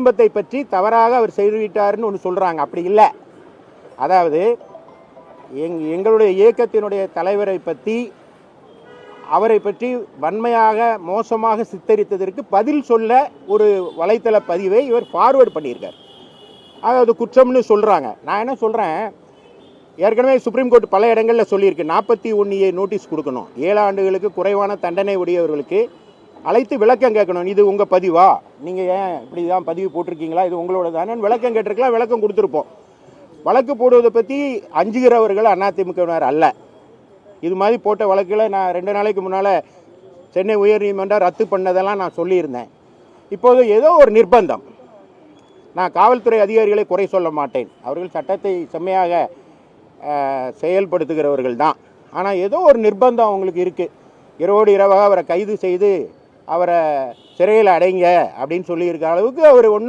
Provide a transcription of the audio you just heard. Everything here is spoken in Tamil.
குடும்பத்தை பற்றி தவறாக அவர் செய்துவிட்டார்னு ஒன்று சொல்கிறாங்க. அப்படி இல்லை. அதாவது எங்களுடைய இயக்கத்தினுடைய தலைவரை பற்றி அவரை பற்றி வன்மையாக மோசமாக சித்தரித்ததற்கு பதில் சொல்ல ஒரு வலைத்தள பதிவை இவர் ஃபார்வேர்டு பண்ணியிருக்கார். அதாவது குற்றம்னு சொல்கிறாங்க. நான் என்ன சொல்கிறேன், ஏற்கனவே சுப்ரீம் கோர்ட் பல இடங்களில் சொல்லியிருக்கு 41A நோட்டீஸ் கொடுக்கணும். 7 ஆண்டுகளுக்கு குறைவான தண்டனை உடையவர்களுக்கு அழைத்து விளக்கம் கேட்கணும். இது உங்கள் பதிவா, நீங்கள் ஏன் இப்படி தான் பதிவு போட்டிருக்கீங்களா, இது உங்களோட தானே விளக்கம் கேட்டிருக்கலாம், விளக்கம் கொடுத்துருப்போம். வழக்கு போடுவதை பற்றி அஞ்சுகிறவர்கள் அதிமுகவினர் அல்ல. இது மாதிரி போட்ட வழக்கில் நான் 2 நாளைக்கு முன்னால் சென்னை உயர்நீதிமன்றம் ரத்து பண்ணதெல்லாம் நான் சொல்லியிருந்தேன். இப்போது ஏதோ ஒரு நிர்பந்தம். நான் காவல்துறை அதிகாரிகளை குறை சொல்ல மாட்டேன், அவர்கள் சட்டத்தை செம்மையாக செயல்படுத்துகிறவர்கள் தான். ஆனால் ஏதோ ஒரு நிர்பந்தம் அவங்களுக்கு இருக்குது. இரவோடு இரவாக அவரை கைது செய்து அவரை சிறையில் அடைங்க அப்படின்னு சொல்லியிருக்க அளவுக்கு அவர் ஒன்றும்